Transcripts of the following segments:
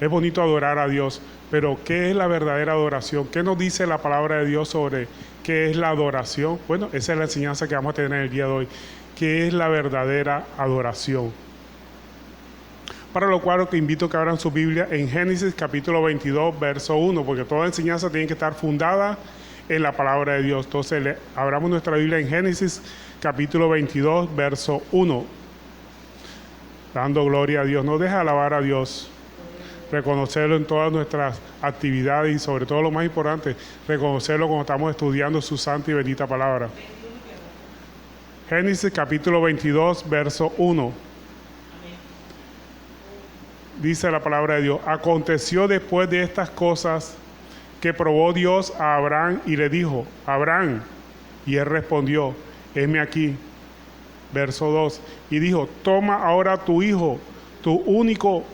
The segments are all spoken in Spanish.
Es bonito adorar a Dios, pero ¿qué es la verdadera adoración? ¿Qué nos dice la palabra de Dios sobre qué es la adoración? Bueno, esa es la enseñanza que vamos a tener el día de hoy. ¿Qué es la verdadera adoración? Para lo cual te invito a que abran su Biblia en Génesis capítulo 22, verso 1, porque toda enseñanza tiene que estar fundada en la palabra de Dios. Entonces, abramos nuestra Biblia en Génesis capítulo 22, verso 1. Dando gloria a Dios. No deja alabar a Dios. Reconocerlo en todas nuestras actividades y sobre todo lo más importante, reconocerlo cuando estamos estudiando su santa y bendita palabra. Génesis capítulo 22, verso 1. Dice la palabra de Dios: aconteció después de estas cosas que probó Dios a Abraham y le dijo: Abraham. Y él respondió: heme aquí. Verso 2. Y dijo: toma ahora tu hijo, tu único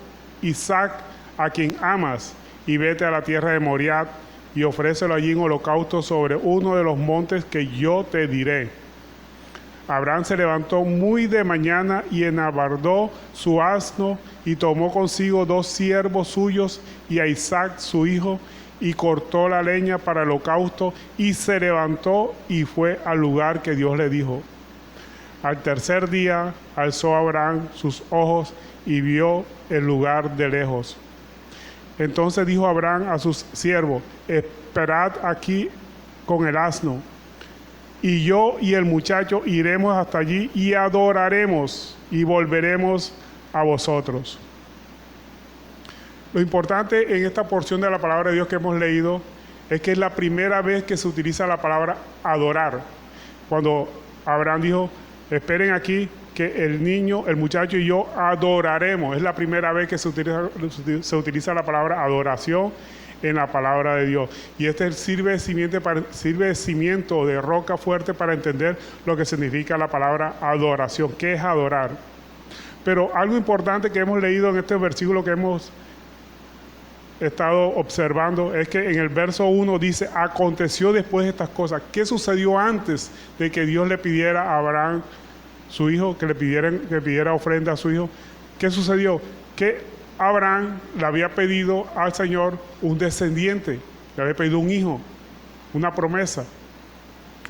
Isaac, a quien amas, y vete a la tierra de Moriah, y ofrécelo allí en holocausto sobre uno de los montes que yo te diré. Abraham se levantó muy de mañana y enabardó su asno, y tomó consigo 2 siervos suyos y a Isaac su hijo, y cortó la leña para el holocausto, y se levantó y fue al lugar que Dios le dijo. Al tercer día alzó Abraham sus ojos y vio el lugar de lejos. Entonces dijo Abraham a sus siervos: esperad aquí con el asno, y yo y el muchacho iremos hasta allí y adoraremos y volveremos a vosotros. Lo importante en esta porción de la palabra de Dios que hemos leído es que es la primera vez que se utiliza la palabra adorar. Cuando Abraham dijo: esperen aquí, que el niño, el muchacho y yo adoraremos. Es la primera vez que se utiliza la palabra adoración en la palabra de Dios. Y este sirve de cimiento, de roca fuerte para entender lo que significa la palabra adoración. ¿Qué es adorar? Pero algo importante que hemos leído en este versículo que hemos estado observando es que en el verso 1 dice: aconteció después de estas cosas. ¿Qué sucedió antes de que Dios le pidiera a Abraham su hijo, que le pidiera ofrenda a su hijo? ¿Qué sucedió? Que Abraham le había pedido al Señor un descendiente, le había pedido un hijo, una promesa,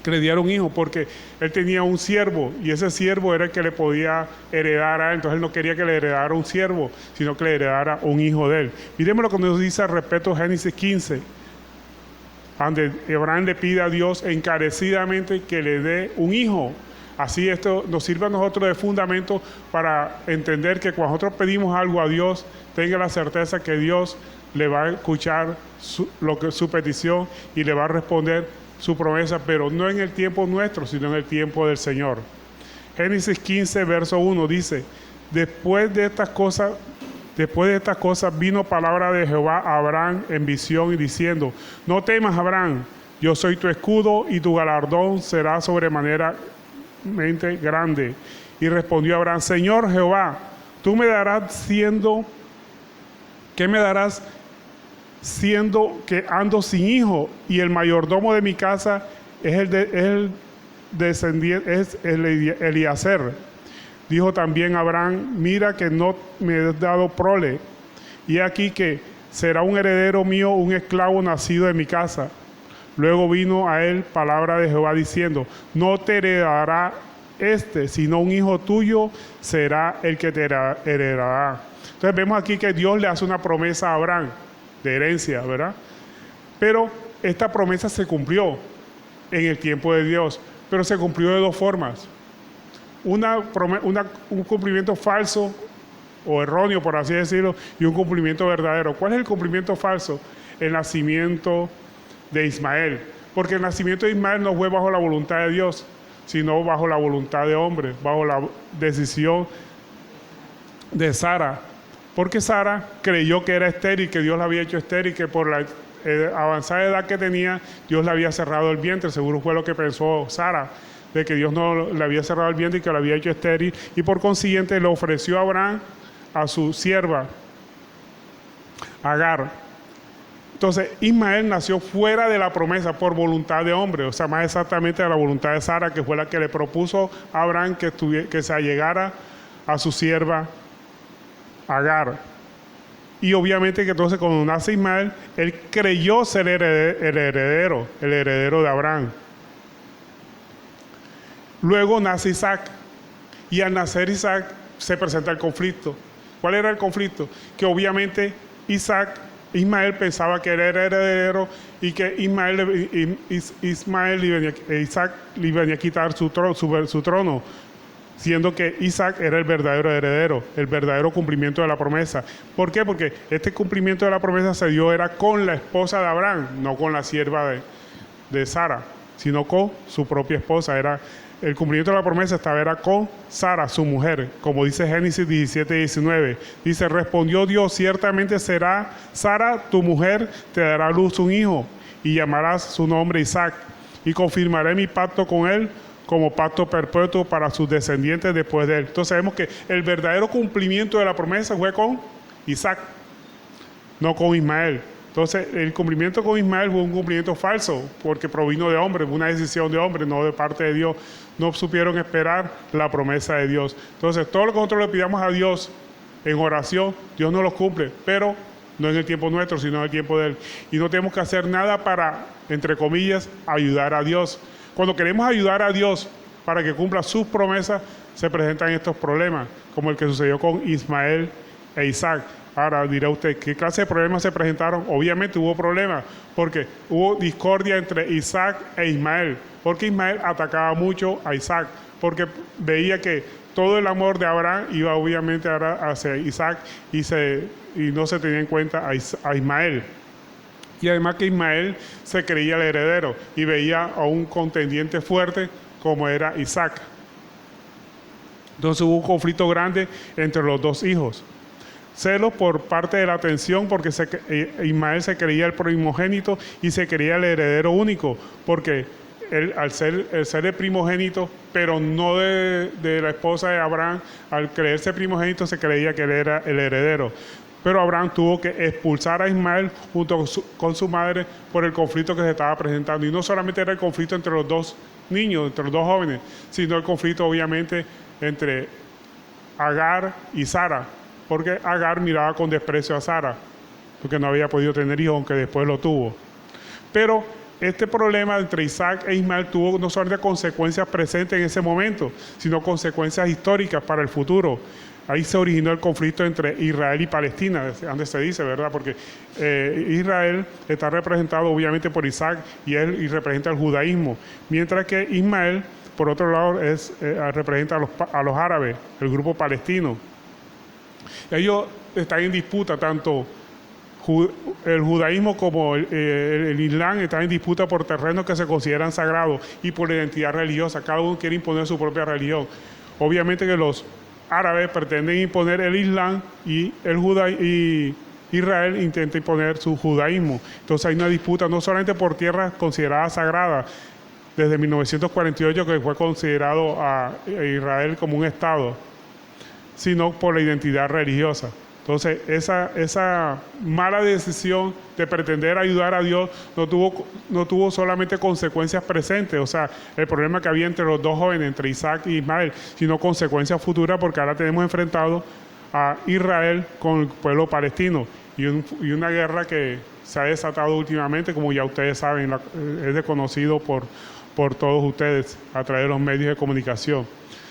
que le diera un hijo, porque él tenía un siervo y ese siervo era el que le podía heredar a él. Entonces él no quería que le heredara un siervo, sino que le heredara un hijo de él. Miremos lo que nos dice al respecto Génesis 15, donde Abraham le pide a Dios encarecidamente que le dé un hijo. Así esto nos sirve a nosotros de fundamento para entender que cuando nosotros pedimos algo a Dios, tenga la certeza que Dios le va a escuchar su petición y le va a responder su promesa, pero no en el tiempo nuestro, sino en el tiempo del Señor. Génesis 15, verso 1 dice: después de estas cosas vino palabra de Jehová a Abraham en visión y diciendo: no temas, Abraham, yo soy tu escudo y tu galardón será sobremanera grande. Y respondió Abraham: Señor Jehová, tú me darás ¿qué me darás siendo que ando sin hijo, y el mayordomo de mi casa es el descendiente, es Eliezer? Dijo también Abraham: mira que no me has dado prole, y aquí que será un heredero mío, un esclavo nacido de mi casa. Luego vino a él palabra de Jehová diciendo: no te heredará sino un hijo tuyo será el que te heredará. Entonces vemos aquí que Dios le hace una promesa a Abraham de herencia, ¿verdad? Pero esta promesa se cumplió en el tiempo de Dios, pero se cumplió de 2 formas. Un cumplimiento falso o erróneo, por así decirlo, y un cumplimiento verdadero. ¿Cuál es el cumplimiento falso? El nacimiento de Ismael, porque el nacimiento de Ismael no fue bajo la voluntad de Dios, sino bajo la voluntad de hombre, bajo la decisión de Sara, porque Sara creyó que era estéril, que Dios la había hecho estéril, que por la avanzada edad que tenía, Dios le había cerrado el vientre. Seguro fue lo que pensó Sara, de que Dios no le había cerrado el vientre y que la había hecho estéril, y por consiguiente le ofreció a Abraham a su sierva Agar. Entonces Ismael nació fuera de la promesa por voluntad de hombre, o sea, más exactamente de la voluntad de Sara, que fue la que le propuso a Abraham que se allegara a su sierva Agar. Y obviamente que entonces cuando nace Ismael, él creyó ser el heredero de Abraham. Luego nace Isaac. Y al nacer Isaac se presenta el conflicto. ¿Cuál era el conflicto? Que obviamente Ismael pensaba que era heredero y que Isaac le venía a quitar su trono, siendo que Isaac era el verdadero heredero, el verdadero cumplimiento de la promesa. ¿Por qué? Porque este cumplimiento de la promesa se dio era con la esposa de Abraham, no con la sierva de Sara, sino con su propia esposa. El cumplimiento de la promesa era con Sara, su mujer, como dice Génesis 17:19. Dice, respondió Dios, ciertamente será Sara tu mujer, te dará a luz un hijo, y llamarás su nombre Isaac, y confirmaré mi pacto con él como pacto perpetuo para sus descendientes después de él. Entonces vemos que el verdadero cumplimiento de la promesa fue con Isaac, no con Ismael. Entonces, el cumplimiento con Ismael fue un cumplimiento falso, porque provino de hombres, fue una decisión de hombres, no de parte de Dios. No supieron esperar la promesa de Dios. Entonces, todo lo que nosotros le pidamos a Dios en oración, Dios no lo cumple, pero no en el tiempo nuestro, sino en el tiempo de Él. Y no tenemos que hacer nada para, entre comillas, ayudar a Dios. Cuando queremos ayudar a Dios para que cumpla sus promesas, se presentan estos problemas, como el que sucedió con Ismael e Isaac. Ahora dirá usted, ¿qué clase de problemas se presentaron? Obviamente hubo problemas, porque hubo discordia entre Isaac e Ismael, porque Ismael atacaba mucho a Isaac, porque veía que todo el amor de Abraham iba obviamente hacia Isaac y no se tenía en cuenta a Ismael. Y además que Ismael se creía el heredero y veía a un contendiente fuerte como era Isaac. Entonces hubo un conflicto grande entre los dos hijos. Celos por parte de la atención, porque Ismael se creía el primogénito y se creía el heredero único, porque él, al ser el primogénito, pero no de la esposa de Abraham, al creerse primogénito se creía que él era el heredero. Pero Abraham tuvo que expulsar a Ismael junto con su madre por el conflicto que se estaba presentando. Y no solamente era el conflicto entre los dos niños, entre los dos jóvenes, sino el conflicto obviamente entre Agar y Sara, porque Agar miraba con desprecio a Sara, porque no había podido tener hijos, aunque después lo tuvo. Pero este problema entre Isaac e Ismael tuvo no solamente consecuencias presentes en ese momento, sino consecuencias históricas para el futuro. Ahí se originó el conflicto entre Israel y Palestina, donde se dice, ¿verdad? Porque Israel está representado obviamente por Isaac y representa el judaísmo, mientras que Ismael, por otro lado, representa a los árabes, el grupo palestino. Ellos están en disputa, tanto el judaísmo como el islam están en disputa por terrenos que se consideran sagrados y por la identidad religiosa. Cada uno quiere imponer su propia religión. Obviamente que los árabes pretenden imponer el islam y Israel intenta imponer su judaísmo. Entonces hay una disputa no solamente por tierras consideradas sagradas, desde 1948 que fue considerado a Israel como un estado, sino por la identidad religiosa. Entonces, esa mala decisión de pretender ayudar a Dios no tuvo solamente consecuencias presentes, o sea, el problema que había entre los dos jóvenes, entre Isaac y Ismael, sino consecuencias futuras, porque ahora tenemos enfrentado a Israel con el pueblo palestino y una guerra que se ha desatado últimamente, como ya ustedes saben, es desconocido por todos ustedes a través de los medios de comunicación.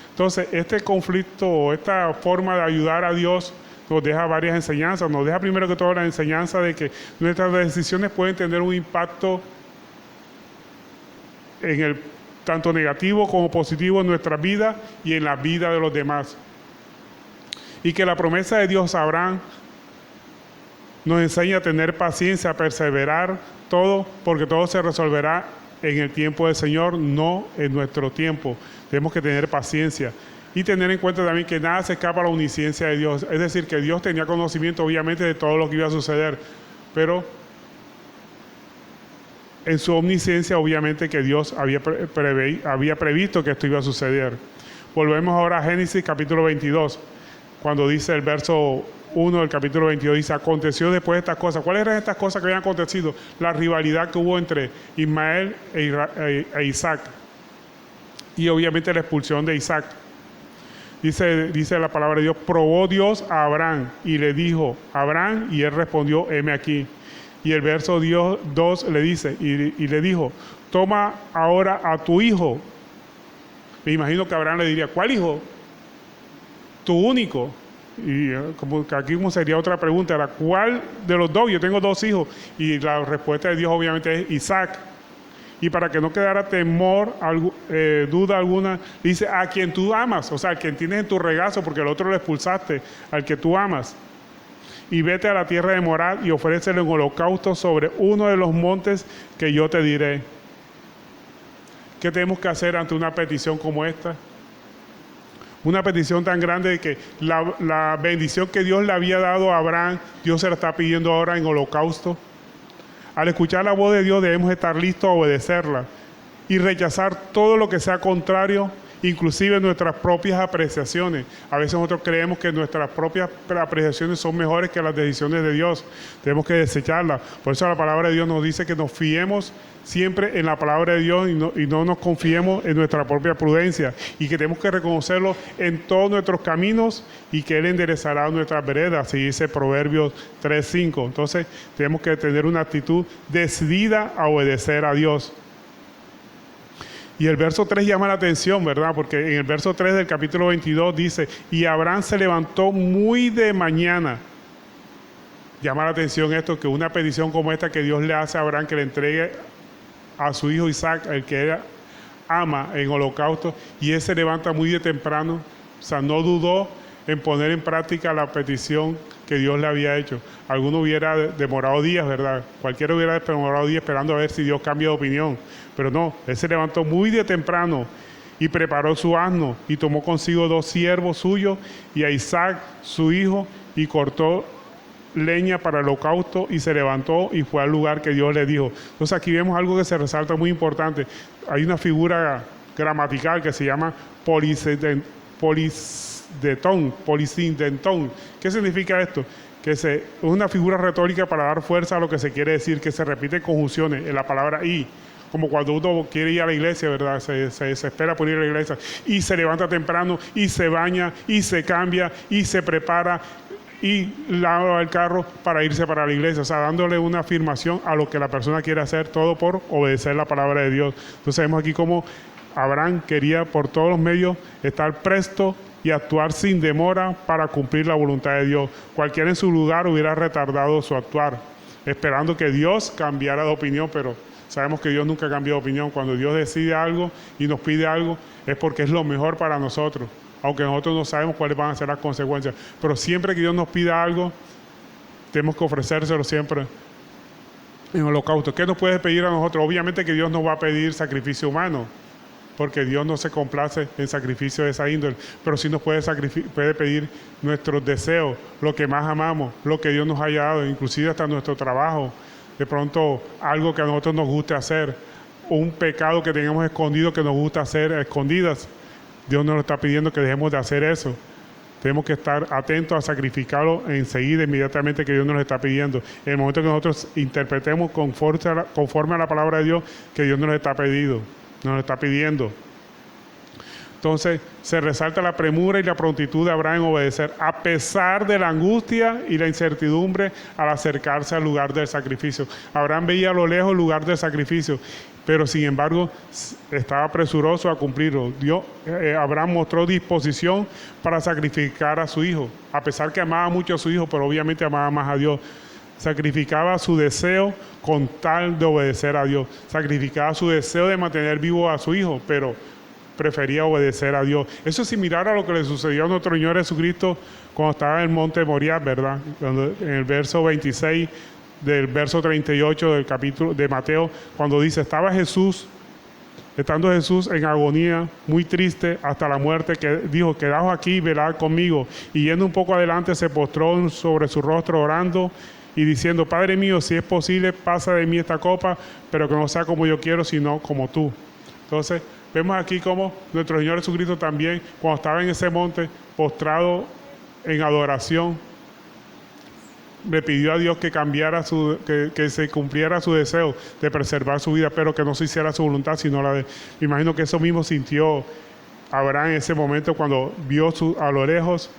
Entonces, este conflicto o esta forma de ayudar a Dios nos deja varias enseñanzas. Nos deja primero que todo la enseñanza de que nuestras decisiones pueden tener un impacto tanto negativo como positivo en nuestra vida y en la vida de los demás. Y que la promesa de Dios a Abraham nos enseña a tener paciencia, a perseverar todo, porque todo se resolverá en el tiempo del Señor, no en nuestro tiempo. Tenemos que tener paciencia y tener en cuenta también que nada se escapa a la omnisciencia de Dios. Es decir, que Dios tenía conocimiento obviamente de todo lo que iba a suceder, pero en su omnisciencia obviamente que Dios había previsto que esto iba a suceder. Volvemos ahora a Génesis capítulo 22, cuando dice el verso 1 del capítulo 22, dice, aconteció después de estas cosas. ¿Cuáles eran estas cosas que habían acontecido? La rivalidad que hubo entre Ismael e Isaac, y obviamente la expulsión de Isaac. Dice la palabra de Dios, probó Dios a Abraham y le dijo, Abraham, y él respondió, heme aquí. Y el verso 2 le dice, y le dijo, toma ahora a tu hijo. Me imagino que Abraham le diría, ¿cuál hijo? Tu único. Y como que aquí como sería otra pregunta, era, ¿cuál de los dos? Yo tengo 2 hijos. Y la respuesta de Dios obviamente es Isaac. Y para que no quedara temor, duda alguna, dice, a quien tú amas, o sea, a quien tienes en tu regazo, porque el otro lo expulsaste, al que tú amas. Y vete a la tierra de Morad y ofrécele un holocausto sobre uno de los montes que yo te diré. ¿Qué tenemos que hacer ante una petición como esta? Una petición tan grande de que la bendición que Dios le había dado a Abraham, Dios se la está pidiendo ahora en holocausto. Al escuchar la voz de Dios debemos estar listos a obedecerla y rechazar todo lo que sea contrario, inclusive nuestras propias apreciaciones. A veces nosotros creemos que nuestras propias apreciaciones son mejores que las decisiones de Dios. Tenemos que desecharlas. Por eso la palabra de Dios nos dice que nos fiemos siempre en la palabra de Dios y no nos confiemos en nuestra propia prudencia, y que tenemos que reconocerlo en todos nuestros caminos y que Él enderezará nuestras veredas, así dice Proverbios 3:5. Entonces tenemos que tener una actitud decidida a obedecer a Dios. Y el verso 3 llama la atención, ¿verdad? Porque en el verso 3 del capítulo 22 dice, y Abraham se levantó muy de mañana. Llama la atención esto, que una petición como esta que Dios le hace a Abraham, que le entregue a su hijo Isaac, el que él ama, en holocausto, y él se levanta muy de temprano. O sea, no dudó en poner en práctica la petición que Dios le había hecho. Alguno hubiera demorado días, ¿verdad? Cualquiera hubiera demorado días esperando a ver si Dios cambia de opinión. Pero no, él se levantó muy de temprano y preparó su asno y tomó consigo 2 siervos suyos y a Isaac, su hijo, y cortó leña para el holocausto y se levantó y fue al lugar que Dios le dijo. Entonces aquí vemos algo que se resalta muy importante. Hay una figura gramatical que se llama polisindentón. ¿Qué significa esto? Que es una figura retórica para dar fuerza a lo que se quiere decir, que se repite en conjunciones en la palabra y. Como cuando uno quiere ir a la iglesia, ¿verdad? Se desespera por ir a la iglesia y se levanta temprano y se baña y se cambia y se prepara y lava el carro para irse para la iglesia, o sea, dándole una afirmación a lo que la persona quiere hacer, todo por obedecer la palabra de Dios. Entonces vemos aquí cómo Abraham quería por todos los medios estar presto y actuar sin demora para cumplir la voluntad de Dios. Cualquiera en su lugar hubiera retardado su actuar, esperando que Dios cambiara de opinión, pero sabemos que Dios nunca cambia de opinión. Cuando Dios decide algo y nos pide algo, es porque es lo mejor para nosotros, aunque nosotros no sabemos cuáles van a ser las consecuencias. Pero siempre que Dios nos pida algo, tenemos que ofrecérselo siempre en holocausto. ¿Qué nos puede pedir a nosotros? Obviamente que Dios nos va a pedir sacrificio humano, porque Dios no se complace en sacrificio de esa índole, pero sí nos puede pedir nuestros deseos, lo que más amamos, lo que Dios nos haya dado, inclusive hasta nuestro trabajo, de pronto algo que a nosotros nos guste hacer, un pecado que tengamos escondido que nos gusta hacer a escondidas. Dios nos lo está pidiendo que dejemos de hacer eso. Tenemos que estar atentos a sacrificarlo enseguida, inmediatamente que Dios nos lo está pidiendo. En el momento que nosotros interpretemos conforme a la palabra de Dios que Dios nos lo está pidiendo. Entonces se resalta la premura y la prontitud de Abraham en obedecer, a pesar de la angustia y la incertidumbre al acercarse al lugar del sacrificio. Abraham veía a lo lejos el lugar del sacrificio, pero sin embargo estaba presuroso a cumplirlo. Abraham mostró disposición para sacrificar a su hijo, a pesar que amaba mucho a su hijo, pero obviamente amaba más a Dios. Sacrificaba su deseo con tal de obedecer a Dios. Sacrificaba su deseo de mantener vivo a su hijo, pero prefería obedecer a Dios. Eso es similar a lo que le sucedió a nuestro Señor Jesucristo cuando estaba en el monte Moriah, ¿verdad? En el verso 26 del verso 38 del capítulo de Mateo, cuando dice, estando Jesús en agonía, muy triste hasta la muerte, que dijo, quedaos aquí y velad conmigo. Y yendo un poco adelante, se postró sobre su rostro orando y diciendo, Padre mío, si es posible, pasa de mí esta copa, pero que no sea como yo quiero, sino como tú. Entonces, vemos aquí cómo nuestro Señor Jesucristo también, cuando estaba en ese monte, postrado en adoración, le pidió a Dios que que se cumpliera su deseo de preservar su vida, pero que no se hiciera su voluntad, sino la de. Me imagino que eso mismo sintió Abraham en ese momento cuando vio a lo lejos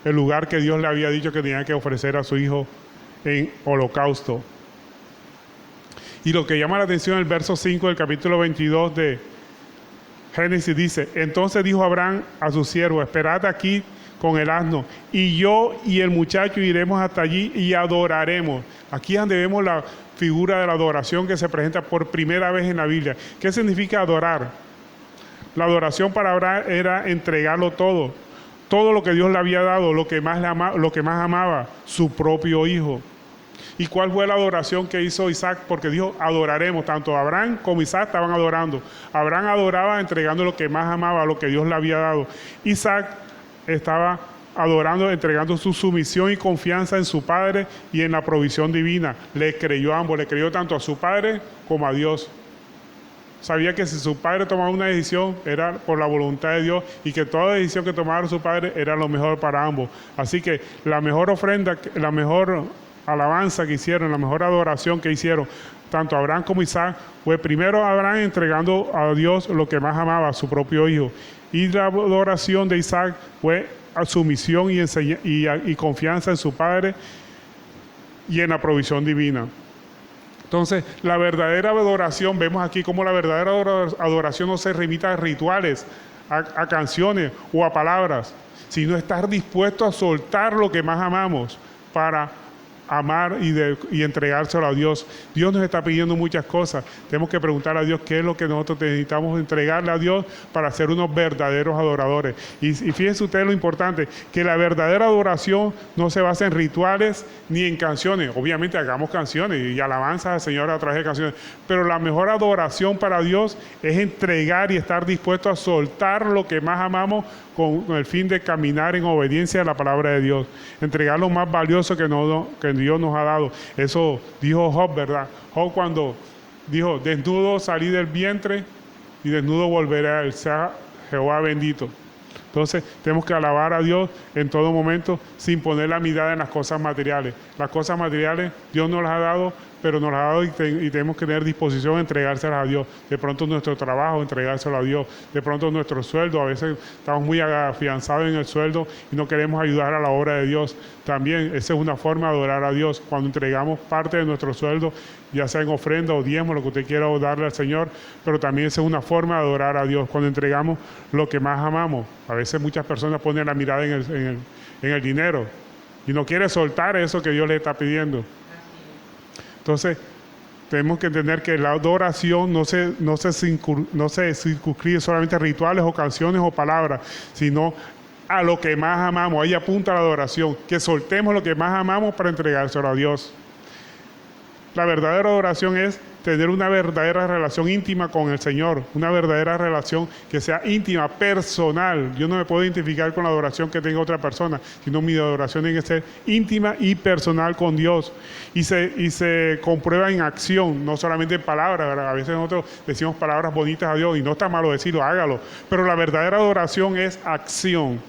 el lugar que Dios le había dicho que tenía que ofrecer a su hijo en holocausto. Y lo que llama la atención el verso 5 del capítulo 22 de Génesis dice: entonces dijo Abraham a su siervo, esperad aquí con el asno, y yo y el muchacho iremos hasta allí y adoraremos. Aquí es donde vemos la figura de la adoración que se presenta por primera vez en la Biblia. ¿Qué significa adorar? La adoración para Abraham era entregarlo todo, todo lo que Dios le había dado, lo que más amaba, su propio hijo. ¿Y cuál fue la adoración que hizo Isaac? Porque dijo, adoraremos. Tanto Abraham como Isaac estaban adorando. Abraham adoraba entregando lo que más amaba, lo que Dios le había dado. Isaac estaba adorando, entregando su sumisión y confianza en su padre y en la provisión divina. Le creyó a ambos, le creyó tanto a su padre como a Dios. Sabía que si su padre tomaba una decisión era por la voluntad de Dios y que toda decisión que tomara su padre era lo mejor para ambos. Así que la mejor ofrenda, la mejor alabanza que hicieron, la mejor adoración que hicieron, tanto Abraham como Isaac, fue primero Abraham entregando a Dios lo que más amaba, a su propio hijo. Y la adoración de Isaac fue a sumisión y confianza en su padre y en la provisión divina. Entonces, la verdadera adoración, vemos aquí cómo la verdadera adoración no se remite a rituales, a canciones o a palabras, sino estar dispuesto a soltar lo que más amamos para amar y entregárselo a Dios. Dios nos está pidiendo muchas cosas. Tenemos que preguntar a Dios qué es lo que nosotros necesitamos entregarle a Dios para ser unos verdaderos adoradores. Y fíjense ustedes lo importante, que la verdadera adoración no se basa en rituales ni en canciones. Obviamente hagamos canciones y alabanzas al Señor a través de canciones, pero la mejor adoración para Dios es entregar y estar dispuesto a soltar lo que más amamos con el fin de caminar en obediencia a la palabra de Dios. Entregar lo más valioso que Dios nos ha dado. Eso dijo Job, ¿verdad? Job cuando dijo, desnudo salí del vientre y desnudo volveré a él, sea Jehová bendito. Entonces tenemos que alabar a Dios en todo momento sin poner la mirada en las cosas materiales. Las cosas materiales Dios nos las ha dado, pero nos las ha dado y tenemos que tener disposición a entregárselas a Dios. De pronto nuestro trabajo, entregárselo a Dios. De pronto nuestro sueldo, a veces estamos muy afianzados en el sueldo y no queremos ayudar a la obra de Dios. También esa es una forma de adorar a Dios, cuando entregamos parte de nuestro sueldo, ya sea en ofrenda o diezmo, lo que usted quiera darle al Señor, pero también esa es una forma de adorar a Dios, cuando entregamos lo que más amamos. A veces muchas personas ponen la mirada en el dinero y no quiere soltar eso que Dios le está pidiendo. Entonces, tenemos que entender que la adoración no se circunscribe solamente a rituales o canciones o palabras, sino a lo que más amamos. Ahí apunta la adoración, que soltemos lo que más amamos para entregárselo a Dios. La verdadera adoración es tener una verdadera relación íntima con el Señor, una verdadera relación que sea íntima, personal. Yo no me puedo identificar con la adoración que tenga otra persona, sino mi adoración tiene que ser íntima y personal con Dios. Y se comprueba en acción, no solamente en palabras, ¿verdad? A veces nosotros decimos palabras bonitas a Dios y no está malo decirlo, hágalo. Pero la verdadera adoración es acción.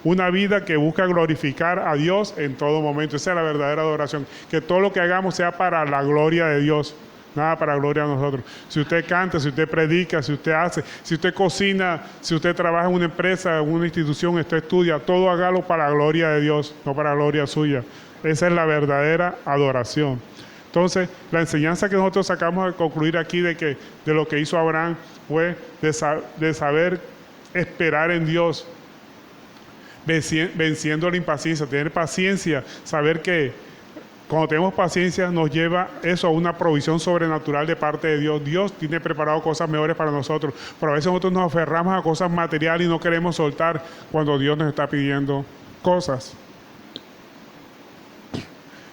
Una vida que busca glorificar a Dios en todo momento. Esa es la verdadera adoración, que todo lo que hagamos sea para la gloria de Dios, nada para gloria de nosotros. Si usted canta, si usted predica, si usted hace, si usted cocina, si usted trabaja en una empresa, en una institución, usted estudia, todo hágalo para la gloria de Dios, no para la gloria suya. Esa es la verdadera adoración. Entonces, la enseñanza que nosotros sacamos al concluir aquí de lo que hizo Abraham fue de saber esperar en Dios, venciendo la impaciencia, tener paciencia, saber que cuando tenemos paciencia nos lleva eso a una provisión sobrenatural de parte de Dios. Dios tiene preparado cosas mejores para nosotros, pero a veces nosotros nos aferramos a cosas materiales y no queremos soltar cuando Dios nos está pidiendo cosas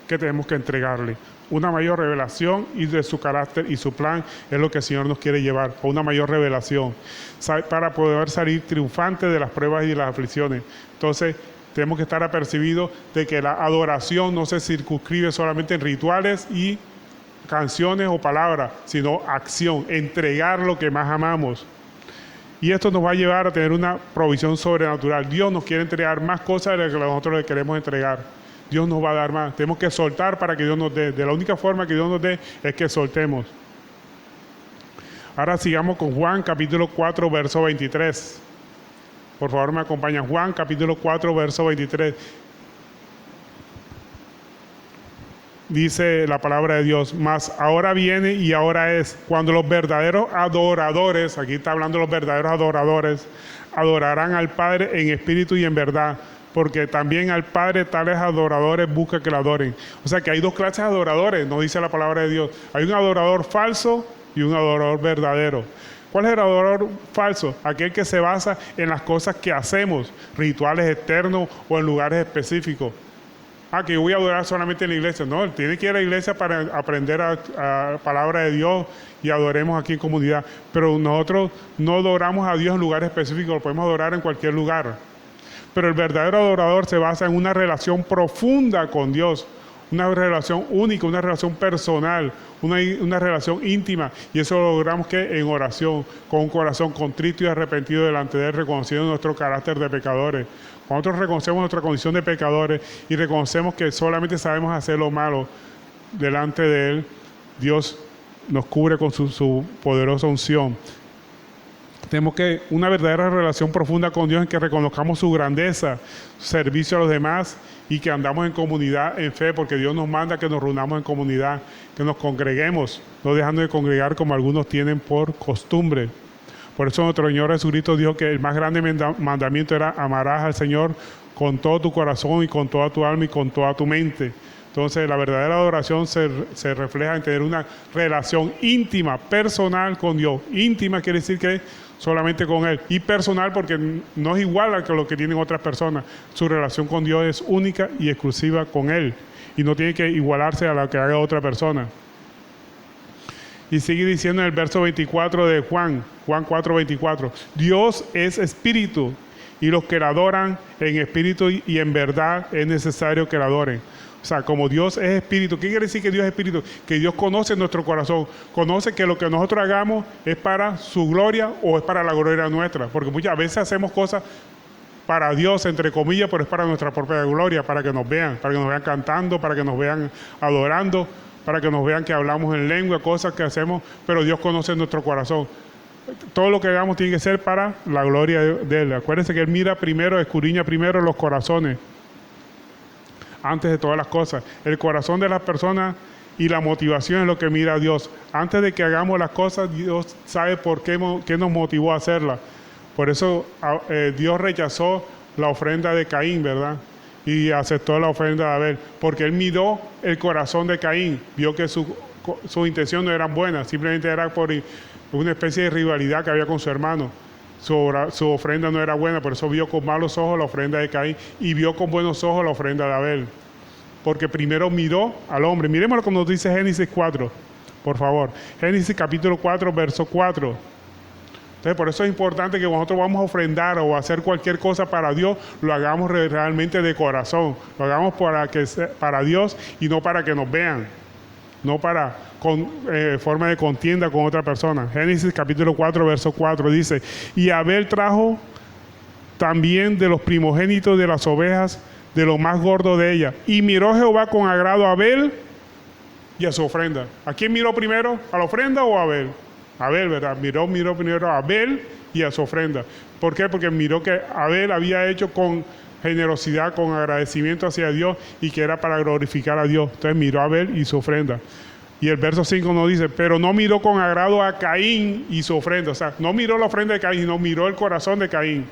que tenemos que entregarle. Una mayor revelación y de su carácter y su plan es lo que el Señor nos quiere llevar, a una mayor revelación, para poder salir triunfantes de las pruebas y de las aflicciones. Entonces, tenemos que estar apercibidos de que la adoración no se circunscribe solamente en rituales y canciones o palabras, sino acción, entregar lo que más amamos. Y esto nos va a llevar a tener una provisión sobrenatural. Dios nos quiere entregar más cosas de lo que nosotros le queremos entregar. Dios nos va a dar más. Tenemos que soltar para que Dios nos dé. De la única forma que Dios nos dé es que soltemos. Ahora sigamos con Juan capítulo 4, verso 23. Por favor, me acompañan. Juan capítulo 4, verso 23. Dice la palabra de Dios: mas ahora viene y ahora es, cuando los verdaderos adoradores, aquí está hablando los verdaderos adoradores, adorarán al Padre en espíritu y en verdad, porque también al Padre tales adoradores busca que lo adoren. O sea que hay dos clases de adoradores, nos dice la palabra de Dios. Hay un adorador falso y un adorador verdadero. ¿Cuál es el adorador falso? Aquel que se basa en las cosas que hacemos, rituales externos o en lugares específicos. Que yo voy a adorar solamente en la iglesia. No, él tiene que ir a la iglesia para aprender a palabra de Dios y adoremos aquí en comunidad. Pero nosotros no adoramos a Dios en lugares específicos, lo podemos adorar en cualquier lugar. Pero el verdadero adorador se basa en una relación profunda con Dios, una relación única, una relación personal, una relación íntima. Y eso lo logramos que en oración, con un corazón contrito y arrepentido delante de Él, reconociendo nuestro carácter de pecadores. Cuando nosotros reconocemos nuestra condición de pecadores y reconocemos que solamente sabemos hacer lo malo delante de Él, Dios nos cubre con su poderosa unción. Tenemos que una verdadera relación profunda con Dios en que reconozcamos su grandeza, su servicio a los demás y que andamos en comunidad en fe, porque Dios nos manda que nos reunamos en comunidad, que nos congreguemos, no dejando de congregar como algunos tienen por costumbre. Por eso nuestro Señor Jesucristo dijo que el más grande mandamiento era: amarás al Señor con todo tu corazón y con toda tu alma y con toda tu mente. Entonces la verdadera adoración se refleja en tener una relación íntima, personal con Dios. Íntima quiere decir que solamente con Él. Y personal porque no es igual a lo que tienen otras personas. Su relación con Dios es única y exclusiva con Él. Y no tiene que igualarse a la que haga otra persona. Y sigue diciendo en el verso 24 de Juan 4, 24. Dios es espíritu y los que la adoran en espíritu y en verdad es necesario que la adoren. O sea, como Dios es espíritu, ¿qué quiere decir que Dios es espíritu? Que Dios conoce nuestro corazón, conoce que lo que nosotros hagamos es para su gloria o es para la gloria nuestra, porque muchas veces hacemos cosas para Dios, entre comillas, pero es para nuestra propia gloria, para que nos vean cantando, para que nos vean adorando, para que nos vean que hablamos en lengua, cosas que hacemos, pero Dios conoce nuestro corazón. Todo lo que hagamos tiene que ser para la gloria de Él. Acuérdense que Él mira primero, escudriña primero los corazones, antes de todas las cosas. El corazón de las personas y la motivación es lo que mira a Dios. Antes de que hagamos las cosas, Dios sabe por qué nos motivó a hacerlas. Por eso Dios rechazó la ofrenda de Caín, ¿verdad? Y aceptó la ofrenda de Abel, porque Él miró el corazón de Caín, vio que sus intenciones no eran buenas, simplemente era por una especie de rivalidad que había con su hermano. Su ofrenda no era buena, por eso vio con malos ojos la ofrenda de Caín y vio con buenos ojos la ofrenda de Abel. Porque primero miró al hombre. Miremos lo que nos dice Génesis 4, por favor. Génesis capítulo 4, verso 4. Entonces, por eso es importante que nosotros vamos a ofrendar o a hacer cualquier cosa para Dios, lo hagamos realmente de corazón. Lo hagamos para Dios y no para que nos vean. No para forma de contienda con otra persona. Génesis capítulo 4, verso 4 dice: y Abel trajo también de los primogénitos de las ovejas, de lo más gordo de ellas. Y miró Jehová con agrado a Abel y a su ofrenda. ¿A quién miró primero? ¿A la ofrenda o a Abel? Abel, ¿verdad? Miró primero a Abel y a su ofrenda. ¿Por qué? Porque miró que Abel había hecho con generosidad, con agradecimiento hacia Dios y que era para glorificar a Dios. Entonces miró a Abel y su ofrenda. Y el verso 5 nos dice: pero no miró con agrado a Caín y su ofrenda. O sea, no miró la ofrenda de Caín, sino miró el corazón de Caín.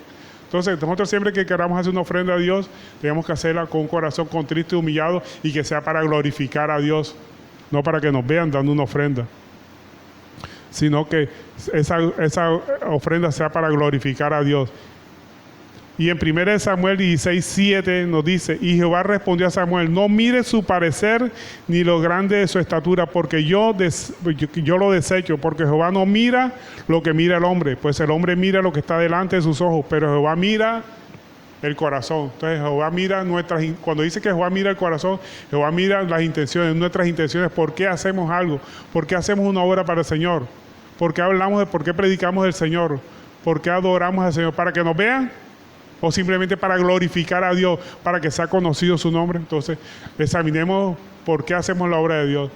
Entonces, nosotros siempre que queramos hacer una ofrenda a Dios, tenemos que hacerla con un corazón contrito y humillado y que sea para glorificar a Dios, no para que nos vean dando una ofrenda, sino que esa ofrenda sea para glorificar a Dios. Y en 1 Samuel 16, 7 nos dice: y Jehová respondió a Samuel: no mire su parecer ni lo grande de su estatura, porque yo lo desecho, porque Jehová no mira lo que mira el hombre, pues el hombre mira lo que está delante de sus ojos, pero Jehová mira el corazón. Entonces Jehová mira cuando dice que Jehová mira el corazón, Jehová mira las intenciones, nuestras intenciones, por qué hacemos algo, por qué hacemos una obra para el Señor, por qué hablamos, por qué predicamos del Señor, por qué adoramos al Señor, para que nos vean, o simplemente para glorificar a Dios, para que sea conocido su nombre. Entonces, examinemos por qué hacemos la obra de Dios.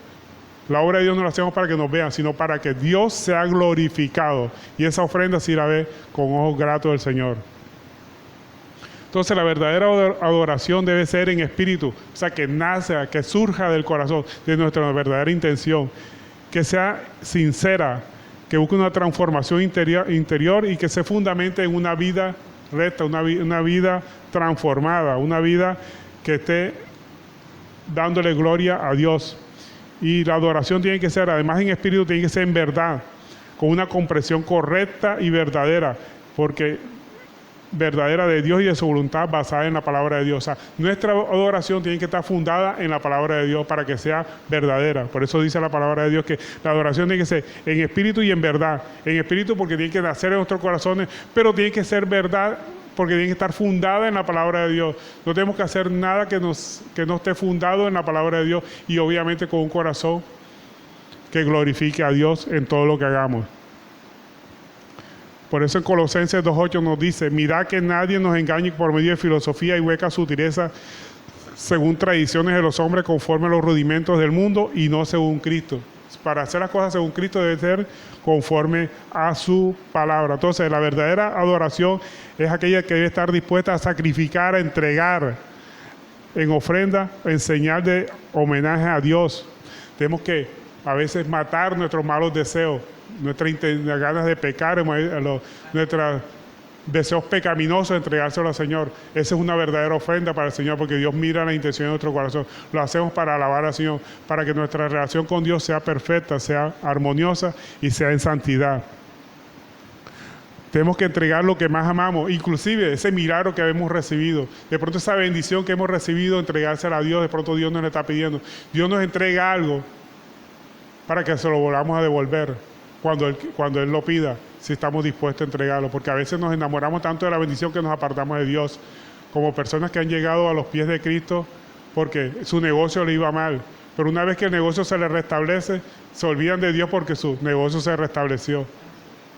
La obra de Dios no la hacemos para que nos vean, sino para que Dios sea glorificado. Y esa ofrenda sí la ve con ojos gratos del Señor. Entonces la verdadera adoración debe ser en espíritu, o sea, que nace, que surja del corazón, de nuestra verdadera intención, que sea sincera, que busque una transformación interior y que se fundamente en una vida recta, una vida transformada, una vida que esté dándole gloria a Dios. Y la adoración tiene que ser, además en espíritu, tiene que ser en verdad, con una comprensión correcta y verdadera, porque verdadera de Dios y de su voluntad basada en la palabra de Dios. O sea, nuestra adoración tiene que estar fundada en la palabra de Dios para que sea verdadera. Por eso dice la palabra de Dios que la adoración tiene que ser en espíritu y en verdad. En espíritu porque tiene que nacer en nuestros corazones, pero tiene que ser verdad porque tiene que estar fundada en la palabra de Dios. No tenemos que hacer nada que no esté fundado en la palabra de Dios y obviamente con un corazón que glorifique a Dios en todo lo que hagamos. Por eso en Colosenses 2:8 nos dice: mirad que nadie nos engañe por medio de filosofía y hueca sutileza, según tradiciones de los hombres, conforme a los rudimentos del mundo y no según Cristo. Para hacer las cosas según Cristo debe ser conforme a su palabra. Entonces la verdadera adoración es aquella que debe estar dispuesta a sacrificar, a entregar en ofrenda, en señal de homenaje a Dios. Tenemos que a veces matar nuestros malos deseos, nuestras ganas de pecar, nuestros deseos pecaminosos, entregárselo al Señor. Esa es una verdadera ofrenda para el Señor, porque Dios mira la intención de nuestro corazón. Lo hacemos para alabar al Señor, para que nuestra relación con Dios sea perfecta, sea armoniosa y sea en santidad. Tenemos que entregar lo que más amamos, inclusive ese milagro que hemos recibido. De pronto esa bendición que hemos recibido, entregársela a Dios, de pronto Dios nos la está pidiendo. Dios nos entrega algo para que se lo volvamos a devolver cuando Él lo pida, si estamos dispuestos a entregarlo, porque a veces nos enamoramos tanto de la bendición que nos apartamos de Dios, como personas que han llegado a los pies de Cristo porque su negocio le iba mal, pero una vez que el negocio se le restablece, se olvidan de Dios porque su negocio se restableció.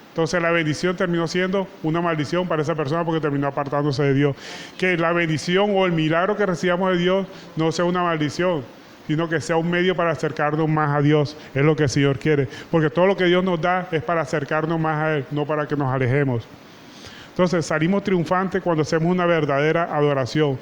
Entonces la bendición terminó siendo una maldición para esa persona porque terminó apartándose de Dios. Que la bendición o el milagro que recibamos de Dios no sea una maldición, sino que sea un medio para acercarnos más a Dios. Es lo que el Señor quiere, porque todo lo que Dios nos da es para acercarnos más a Él, no para que nos alejemos. Entonces salimos triunfantes cuando hacemos una verdadera adoración,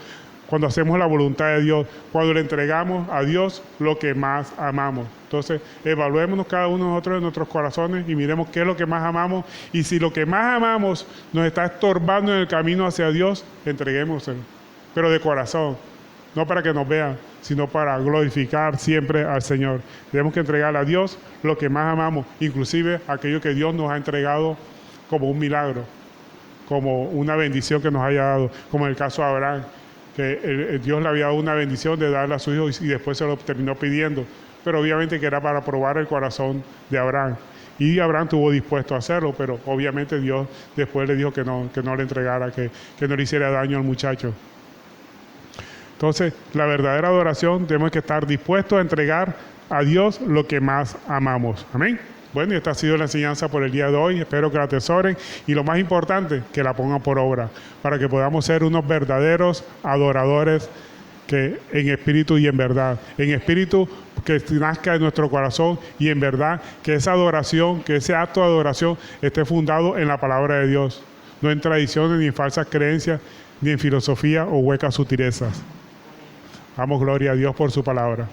cuando hacemos la voluntad de Dios, cuando le entregamos a Dios lo que más amamos. Entonces evaluémonos cada uno de nosotros en nuestros corazones y miremos qué es lo que más amamos, y si lo que más amamos nos está estorbando en el camino hacia Dios, entreguémoselo, pero de corazón, no para que nos vean, sino para glorificar siempre al Señor. Tenemos que entregar a Dios lo que más amamos, inclusive aquello que Dios nos ha entregado como un milagro, como una bendición que nos haya dado, como en el caso de Abraham, que Dios le había dado una bendición de darle a su hijo y después se lo terminó pidiendo, pero obviamente que era para probar el corazón de Abraham. Y Abraham estuvo dispuesto a hacerlo, pero obviamente Dios después le dijo que no le entregara, que no le hiciera daño al muchacho. Entonces, la verdadera adoración, tenemos que estar dispuestos a entregar a Dios lo que más amamos. Amén. Bueno, y esta ha sido la enseñanza por el día de hoy. Espero que la atesoren y lo más importante, que la pongan por obra, para que podamos ser unos verdaderos adoradores que en espíritu y en verdad. En espíritu que nazca de nuestro corazón y en verdad que esa adoración, que ese acto de adoración esté fundado en la palabra de Dios, no en tradiciones ni en falsas creencias, ni en filosofía o huecas sutilezas. Damos gloria a Dios por su palabra.